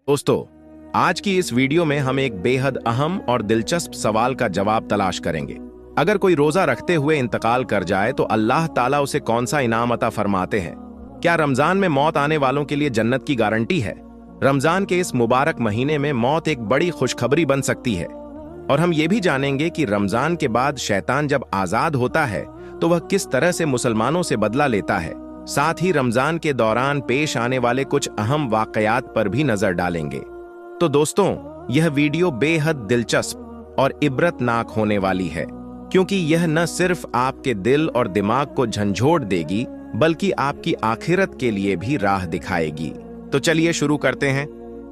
दोस्तों, आज की इस वीडियो में हम एक बेहद अहम और दिलचस्प सवाल का जवाब तलाश करेंगे। अगर कोई रोजा रखते हुए इंतकाल कर जाए तो अल्लाह ताला उसे कौन सा इनाम अता फरमाते हैं? क्या रमजान में मौत आने वालों के लिए जन्नत की गारंटी है? रमजान के इस मुबारक महीने में मौत एक बड़ी खुशखबरी बन सकती है और हम ये भी जानेंगे कि रमजान के बाद शैतान जब आजाद होता है तो वह किस तरह से मुसलमानों से बदला लेता है। साथ ही रमजान के दौरान पेश आने वाले कुछ अहम वाकयात पर भी नजर डालेंगे। तो दोस्तों, यह वीडियो बेहद दिलचस्प और इबरतनाक होने वाली है, क्योंकि यह न सिर्फ आपके दिल और दिमाग को झंझोड़ देगी बल्कि आपकी आखिरत के लिए भी राह दिखाएगी। तो चलिए शुरू करते हैं।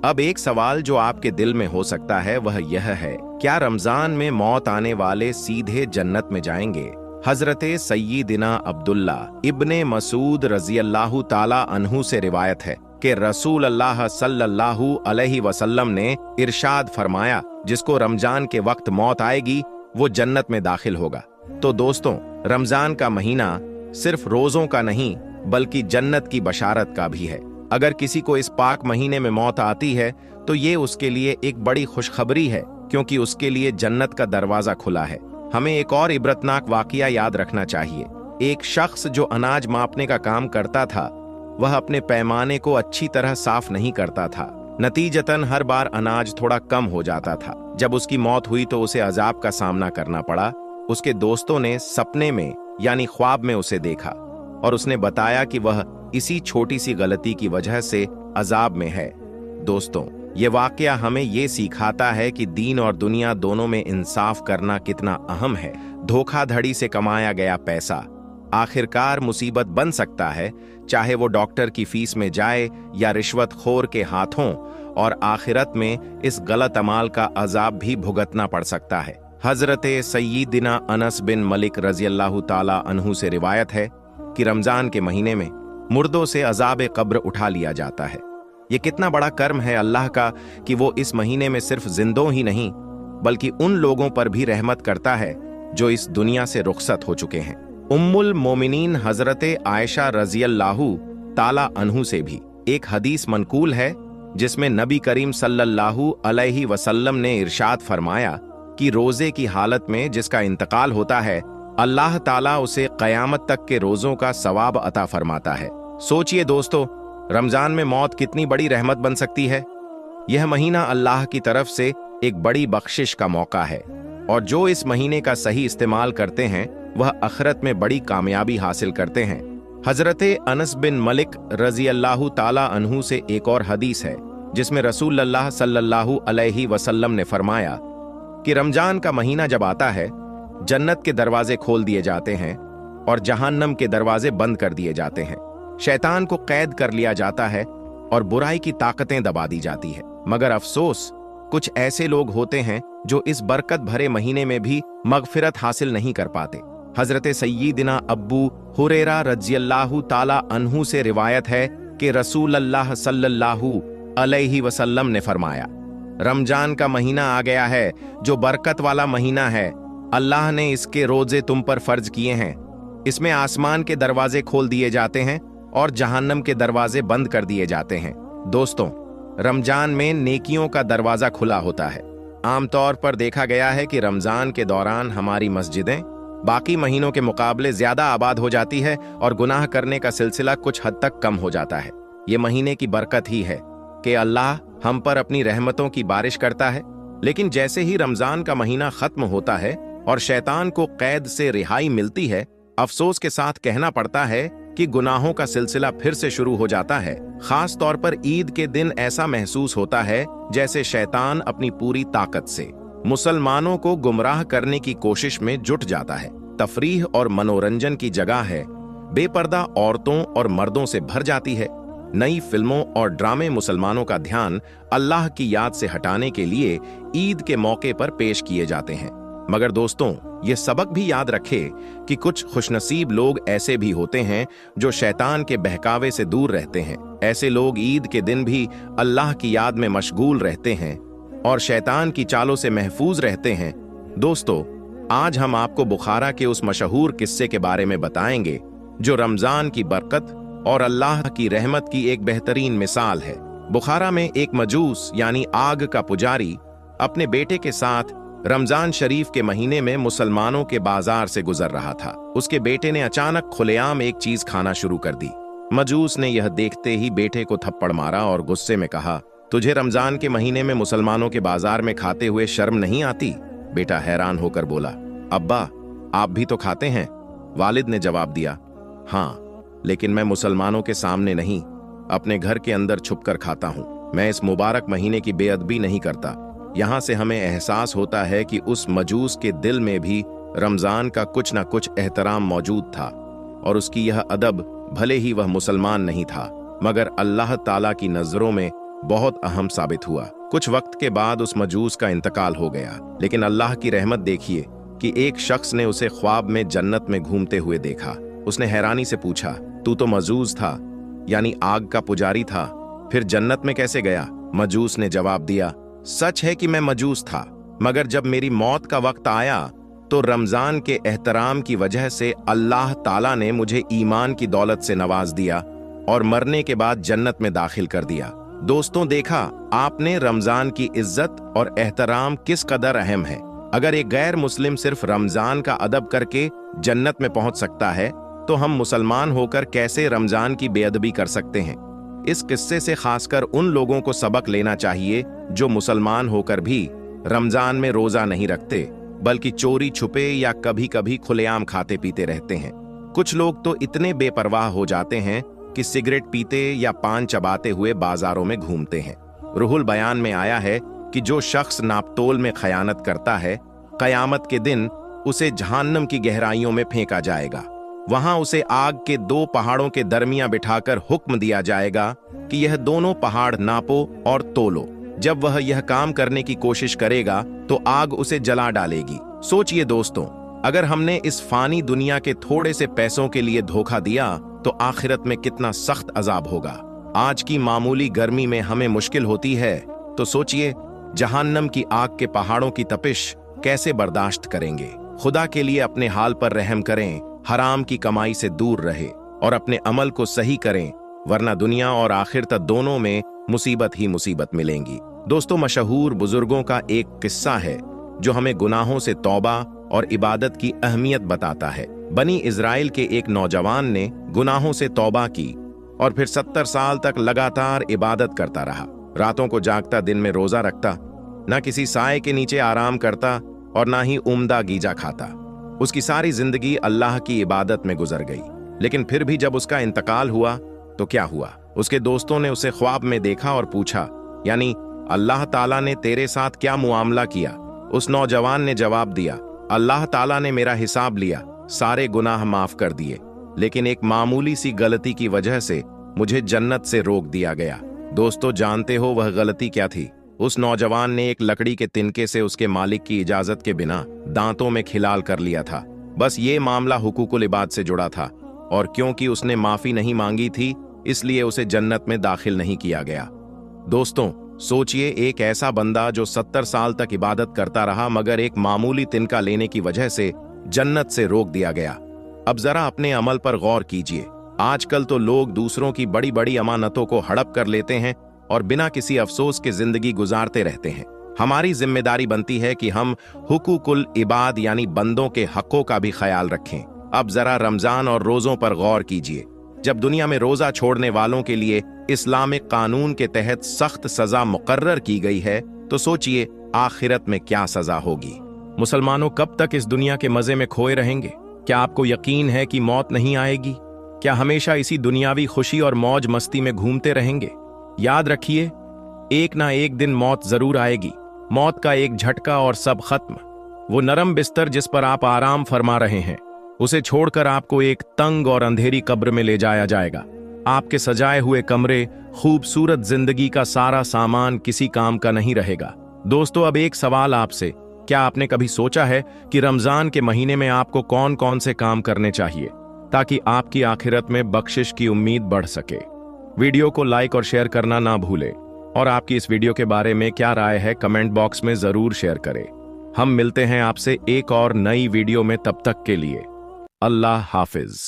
अब एक सवाल जो आपके दिल में हो सकता है वह यह है, क्या रमजान में मौत आने वाले सीधे जन्नत में जाएंगे? हजरते सय्यिदिना अब्दुल्ला इब्ने मसूद रज़ियल्लाहु ताला अन्हु से रिवायत है कि रसूल अल्लाह सल्लल्लाहु अलैहि वसल्लम ने इरशाद फरमाया, जिसको रमजान के वक्त मौत आएगी वो जन्नत में दाखिल होगा। तो दोस्तों, रमजान का महीना सिर्फ रोजों का नहीं बल्कि जन्नत की बशारत का भी है। अगर किसी को इस पाक महीने में मौत आती है तो ये उसके लिए एक बड़ी खुशखबरी है, क्योंकि उसके लिए जन्नत का दरवाजा खुला है। हमें एक और इबरतनाक वाकया याद रखना चाहिए। एक शख्स जो अनाज मापने का काम करता था, वह अपने पैमाने को अच्छी तरह साफ नहीं करता था। नतीजतन हर बार अनाज थोड़ा कम हो जाता था। जब उसकी मौत हुई तो उसे अजाब का सामना करना पड़ा। उसके दोस्तों ने सपने में यानी ख्वाब में उसे देखा और उसने बताया कि वह इसी छोटी सी गलती की वजह से अजाब में है। दोस्तों, ये वाकया हमें ये सिखाता है कि दीन और दुनिया दोनों में इंसाफ करना कितना अहम है। धोखाधड़ी से कमाया गया पैसा आखिरकार मुसीबत बन सकता है, चाहे वो डॉक्टर की फीस में जाए या रिश्वतखोर के हाथों, और आखिरत में इस गलत अमाल का अजाब भी भुगतना पड़ सकता है। हजरते सय्यिदिना अनस बिन मलिक रज़ियल्लाहु ताला अन्हु से रिवायत है कि रमजान के महीने में मुर्दों से अजाब कब्र उठा लिया जाता है। ये कितना बड़ा कर्म है अल्लाह का कि वो इस महीने में सिर्फ जिंदों ही नहीं बल्कि उन लोगों पर भी रहमत करता है जो इस दुनिया से रुखसत हो चुके हैं। उम्मुल मोमिनीन हजरते आयशा रज़ियल्लाहु ताला अन्हु से भी एक हदीस मनकूल है, जिसमें नबी करीम सल्लल्लाहु अलैहि वसल्लम ने इरशाद फरमाया कि रोजे की हालत में जिसका इंतकाल होता है, अल्लाह ताला उसे क़यामत तक के रोजों का सवाब अता फरमाता है। सोचिए दोस्तों, रमजान में मौत कितनी बड़ी रहमत बन सकती है। यह महीना अल्लाह की तरफ से एक बड़ी बख्शिश का मौका है, और जो इस महीने का सही इस्तेमाल करते हैं वह आखिरत में बड़ी कामयाबी हासिल करते हैं। हजरते अनस बिन मलिक रज़ियल्लाहु ताला अन्हु से एक और हदीस है, जिसमें रसूलुल्लाह सल्लल्लाहु अलैहि वसल्लम ने फरमाया कि रमजान का महीना जब आता है, जन्नत के दरवाजे खोल दिए जाते हैं और जहन्नम के दरवाजे बंद कर दिए जाते हैं। शैतान को कैद कर लिया जाता है और बुराई की ताकतें दबा दी जाती है। मगर अफसोस, कुछ ऐसे लोग होते हैं जो इस बरकत भरे महीने में भी मगफिरत हासिल नहीं कर पाते। हजरते सय्यिदिना अब्बू हुरैरा रज़ियल्लाहु ताला अन्हु से रिवायत है कि रसूल अल्लाह सल्लल्लाहु अलैहि वसल्लम ने फरमाया, रमजान का महीना आ गया है जो बरकत वाला महीना है। अल्लाह ने इसके रोजे तुम पर फर्ज किए हैं। इसमें आसमान के दरवाजे खोल दिए जाते हैं और जहन्नम के दरवाजे बंद कर दिए जाते हैं। दोस्तों, रमजान में नेकियों का दरवाजा खुला होता है। आमतौर पर देखा गया है कि रमजान के दौरान हमारी मस्जिदें बाकी महीनों के मुकाबले ज्यादा आबाद हो जाती है और गुनाह करने का सिलसिला कुछ हद तक कम हो जाता है। ये महीने की बरकत ही है कि अल्लाह हम पर अपनी रहमतों की बारिश करता है। लेकिन जैसे ही रमजान का महीना खत्म होता है और शैतान को कैद से रिहाई मिलती है, अफसोस के साथ कहना पड़ता है कि गुनाहों का सिलसिला फिर से शुरू हो जाता है। खास तौर पर ईद के दिन ऐसा महसूस होता है जैसे शैतान अपनी पूरी ताकत से मुसलमानों को गुमराह करने की कोशिश में जुट जाता है। तफरीह और मनोरंजन की जगह है बेपर्दा औरतों और मर्दों से भर जाती है। नई फिल्मों और ड्रामे मुसलमानों का ध्यान अल्लाह की याद से हटाने के लिए ईद के मौके पर पेश किए जाते हैं। मगर दोस्तों, ये सबक भी याद रखे कि कुछ खुशनसीब लोग ऐसे भी होते हैं जो शैतान के बहकावे से दूर रहते हैं। ऐसे लोग ईद के दिन भी अल्लाह की याद में मशगूल रहते हैं और शैतान की चालों से महफूज रहते हैं। दोस्तों, आज हम आपको बुखारा के उस मशहूर किस्से के बारे में बताएंगे जो रमजान की बरकत और अल्लाह की रहमत की एक बेहतरीन मिसाल है। बुखारा में एक मजूस यानी आग का पुजारी अपने बेटे के साथ रमजान शरीफ के महीने में मुसलमानों के बाजार से गुजर रहा था। उसके बेटे ने अचानक खुलेआम एक चीज खाना शुरू कर दी। मजूस ने यह देखते ही बेटे को थप्पड़ मारा और गुस्से में कहा, तुझे रमजान के महीने में मुसलमानों के बाजार में खाते हुए शर्म नहीं आती? बेटा हैरान होकर बोला, अब्बा आप भी तो खाते हैं। वालिद ने जवाब दिया, हाँ, लेकिन मैं मुसलमानों के सामने नहीं, अपने घर के अंदर छुपकर खाता हूँ। मैं इस मुबारक महीने की बेअदबी नहीं करता। यहाँ से हमें एहसास होता है कि उस मजूस के दिल में भी रमजान का कुछ न कुछ एहतराम मौजूद था और उसकी यह अदब, भले ही वह मुसलमान नहीं था, मगर अल्लाह ताला की नजरों में बहुत अहम साबित हुआ। कुछ वक्त के बाद उस मजूस का इंतकाल हो गया, लेकिन अल्लाह की रहमत देखिए कि एक शख्स ने उसे ख्वाब में जन्नत में घूमते हुए देखा। उसने हैरानी से पूछा, तू तो मजूस था, यानी आग का पुजारी था, फिर जन्नत में कैसे गया? मजूस ने जवाब दिया, सच है कि मैं मजूस था, मगर जब मेरी मौत का वक्त आया तो रमजान के एहतराम की वजह से अल्लाह ताला ने मुझे ईमान की दौलत से नवाज दिया और मरने के बाद जन्नत में दाखिल कर दिया। दोस्तों, देखा आपने रमजान की इज्जत और एहतराम किस कदर अहम है। अगर एक गैर मुस्लिम सिर्फ रमजान का अदब करके जन्नत में पहुंच सकता है, तो हम मुसलमान होकर कैसे रमजान की बेअदबी कर सकते हैं। इस किस्से से खासकर उन लोगों को सबक लेना चाहिए जो मुसलमान होकर भी रमजान में रोजा नहीं रखते, बल्कि चोरी छुपे या कभी कभी खुलेआम खाते पीते रहते हैं। कुछ लोग तो इतने बेपरवाह हो जाते हैं कि सिगरेट पीते या पान चबाते हुए बाजारों में घूमते हैं। रूहुल बयान में आया है कि जो शख्स नापतोल में खयानत करता है, कयामत के दिन उसे जहन्नम की गहराइयों में फेंका जाएगा। वहां उसे आग के दो पहाड़ों के दरमियां बिठाकर हुक्म दिया जाएगा कि यह दोनों पहाड़ नापो और तोलो। जब वह यह काम करने की कोशिश करेगा तो आग उसे जला डालेगी। सोचिए दोस्तों, अगर हमने इस फानी दुनिया के थोड़े से पैसों के लिए धोखा दिया तो आखिरत में कितना सख्त अजाब होगा। आज की मामूली गर्मी में हमें मुश्किल होती है, तो सोचिए जहन्नम की आग के पहाड़ों की तपिश कैसे बर्दाश्त करेंगे। खुदा के लिए अपने हाल पर रहम करें, हराम की कमाई से दूर रहे और अपने अमल को सही करें, वरना दुनिया और आखिरत दोनों में मुसीबत ही मुसीबत मिलेंगी। दोस्तों, मशहूर बुजुर्गों का एक किस्सा है जो हमें गुनाहों से तौबा और इबादत की अहमियत बताता है। बनी इजराइल के एक नौजवान ने गुनाहों से तौबा की और फिर 70 साल तक लगातार इबादत करता रहा। रातों को जागता, दिन में रोजा रखता, ना किसी साए के नीचे आराम करता और ना ही उम्दा गीजा खाता। उसकी सारी जिंदगी अल्लाह की इबादत में गुजर गई। लेकिन फिर भी जब उसका इंतकाल हुआ तो क्या हुआ? उसके दोस्तों ने उसे ख्वाब में देखा और पूछा, यानी अल्लाह ताला ने तेरे साथ क्या मुआमला किया? उस नौजवान ने जवाब दिया, अल्लाह ताला ने मेरा हिसाब लिया, सारे गुनाह माफ कर दिए, लेकिन एक मामूली सी गलती की वजह से मुझे जन्नत से रोक दिया गया। दोस्तों, जानते हो वह गलती क्या थी? उस नौजवान ने एक लकड़ी के तिनके से उसके मालिक की इजाजत के बिना दांतों में खिलाल कर लिया था। बस ये मामला हुकूकुल इबाद से जुड़ा था और क्योंकि उसने माफी नहीं मांगी थी, इसलिए उसे जन्नत में दाखिल नहीं किया गया। दोस्तों, सोचिए एक ऐसा बंदा जो 70 साल तक इबादत करता रहा, मगर एक मामूली तिनका लेने की वजह से जन्नत से रोक दिया गया। अब जरा अपने अमल पर गौर कीजिए। आजकल तो लोग दूसरों की बड़ी बड़ी अमानतों को हड़प कर लेते हैं और बिना किसी अफसोस के जिंदगी गुजारते रहते हैं। हमारी जिम्मेदारी बनती है कि हम हुकूकुल इबाद यानी बंदों के हकों का भी ख्याल रखें। अब जरा रमजान और रोजों पर गौर कीजिए। जब दुनिया में रोजा छोड़ने वालों के लिए इस्लामिक कानून के तहत सख्त सजा मुकर्रर की गई है, तो सोचिए आखिरत में क्या सजा होगी। मुसलमानों, कब तक इस दुनिया के मजे में खोए रहेंगे? क्या आपको यकीन है कि मौत नहीं आएगी? क्या हमेशा इसी दुनियावी खुशी और मौज मस्ती में घूमते रहेंगे? याद रखिए, एक ना एक दिन मौत जरूर आएगी। मौत का एक झटका और सब खत्म। वो नरम बिस्तर जिस पर आप आराम फरमा रहे हैं, उसे छोड़कर आपको एक तंग और अंधेरी कब्र में ले जाया जाएगा। आपके सजाए हुए कमरे, खूबसूरत जिंदगी का सारा सामान किसी काम का नहीं रहेगा। दोस्तों, अब एक सवाल आपसे, क्या आपने कभी सोचा है कि रमजान के महीने में आपको कौन कौन से काम करने चाहिए ताकि आपकी आखिरत में बख्शिश की उम्मीद बढ़ सके? वीडियो को लाइक और शेयर करना ना भूलें और आपकी इस वीडियो के बारे में क्या राय है कमेंट बॉक्स में जरूर शेयर करें। हम मिलते हैं आपसे एक और नई वीडियो में, तब तक के लिए अल्लाह हाफिज।